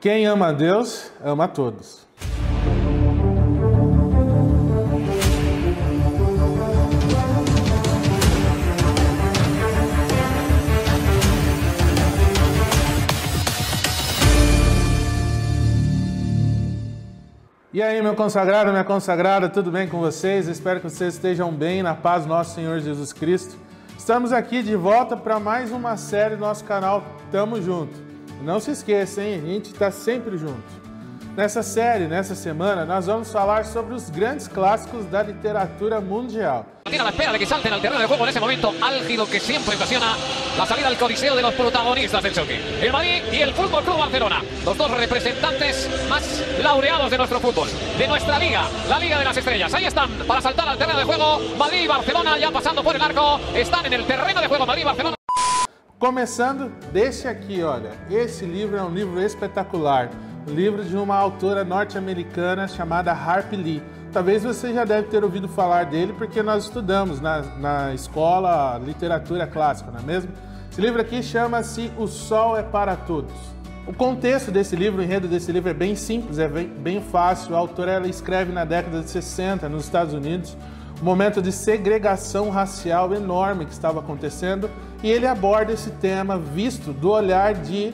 Quem ama a Deus, ama a todos. E aí, meu consagrado, minha consagrada, tudo bem com vocês? Espero que vocês estejam bem, na paz do nosso Senhor Jesus Cristo. Estamos aqui de volta para mais uma série do nosso canal Tamo Junto. Não se esqueça, hein? A gente está sempre junto. Nessa série, nessa semana, nós vamos falar sobre os grandes clássicos da literatura mundial. Tiene a la espera de que salten al terreno de juego en ese momento álgido que siempre ocasiona la salida al coliseo de los protagonistas del choque. El Madrid y el Fútbol Club Barcelona, los dos representantes más laureados de nuestro fútbol, de nuestra liga, la Liga de las Estrellas. Ahí están para saltar al terreno de juego. Madrid y Barcelona ya pasando por el arco, están en el terreno de juego Madrid y Barcelona. Começando desse aqui, olha, esse livro é um livro espetacular, um livro de uma autora norte-americana chamada Harper Lee. Talvez você já deve ter ouvido falar dele porque nós estudamos na escola literatura clássica, não é mesmo? Esse livro aqui chama-se O Sol é para Todos. O contexto desse livro, o enredo desse livro é bem simples, é bem fácil. A autora ela escreve na década de 60 nos Estados Unidos, um momento de segregação racial enorme que estava acontecendo, e ele aborda esse tema visto do olhar de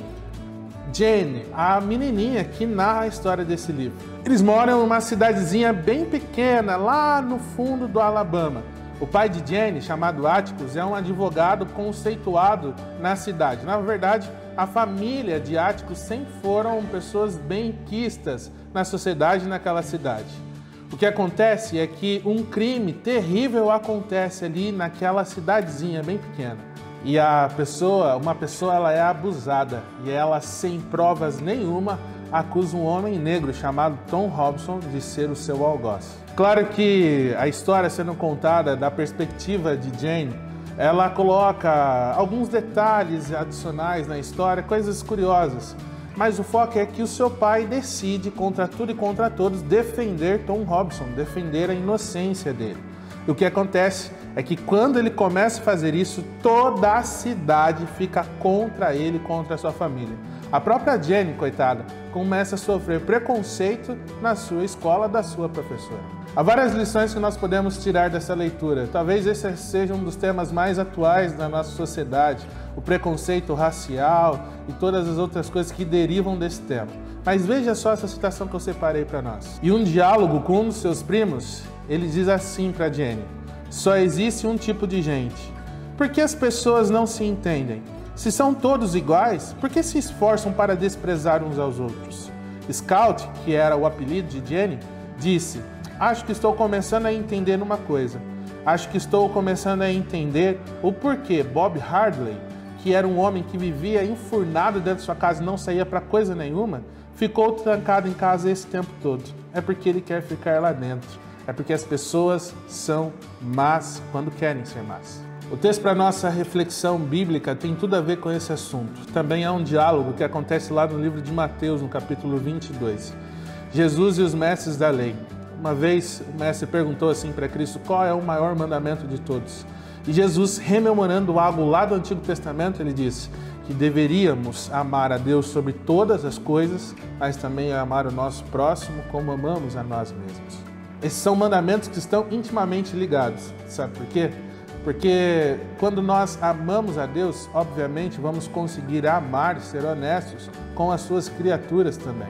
Jane, a menininha que narra a história desse livro. Eles moram em uma cidadezinha bem pequena, lá no fundo do Alabama. O pai de Jane, chamado Atticus, é um advogado conceituado na cidade. Na verdade, a família de Atticus sempre foram pessoas benquistas na sociedade naquela cidade. O que acontece é que um crime terrível acontece ali naquela cidadezinha bem pequena. E uma pessoa ela é abusada e ela, sem provas nenhuma, acusa um homem negro chamado Tom Robson de ser o seu algoz. Claro que a história sendo contada da perspectiva de Jane, ela coloca alguns detalhes adicionais na história, coisas curiosas. Mas o foco é que o seu pai decide, contra tudo e contra todos, defender Tom Robson, defender a inocência dele. E o que acontece é que quando ele começa a fazer isso, toda a cidade fica contra ele, contra a sua família. A própria Jane, coitada, começa a sofrer preconceito na sua escola da sua professora. Há várias lições que nós podemos tirar dessa leitura. Talvez esse seja um dos temas mais atuais da nossa sociedade, o preconceito racial e todas as outras coisas que derivam desse tema. Mas veja só essa citação que eu separei para nós. Em um diálogo com um dos seus primos, ele diz assim para Jane: só existe um tipo de gente. Por que as pessoas não se entendem? Se são todos iguais, por que se esforçam para desprezar uns aos outros? Scout, que era o apelido de Jane, disse: acho que estou começando a entender uma coisa. Acho que estou começando a entender o porquê Bob Hartley, que era um homem que vivia enfurnado dentro de sua casa e não saía para coisa nenhuma, ficou trancado em casa esse tempo todo. É porque ele quer ficar lá dentro. É porque as pessoas são más quando querem ser más. O texto para nossa reflexão bíblica tem tudo a ver com esse assunto. Também há um diálogo que acontece lá no livro de Mateus, no capítulo 22. Jesus e os mestres da lei. Uma vez o mestre perguntou assim para Cristo: qual é o maior mandamento de todos? E Jesus, rememorando algo lá do Antigo Testamento, ele disse que deveríamos amar a Deus sobre todas as coisas, mas também amar o nosso próximo como amamos a nós mesmos. Esses são mandamentos que estão intimamente ligados. Sabe por quê? Porque quando nós amamos a Deus, obviamente vamos conseguir amar e ser honestos com as suas criaturas também.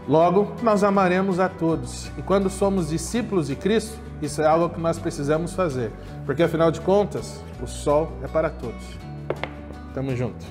Logo, nós amaremos a todos. E quando somos discípulos de Cristo, isso é algo que nós precisamos fazer. Porque afinal de contas, o sol é para todos. Tamo junto.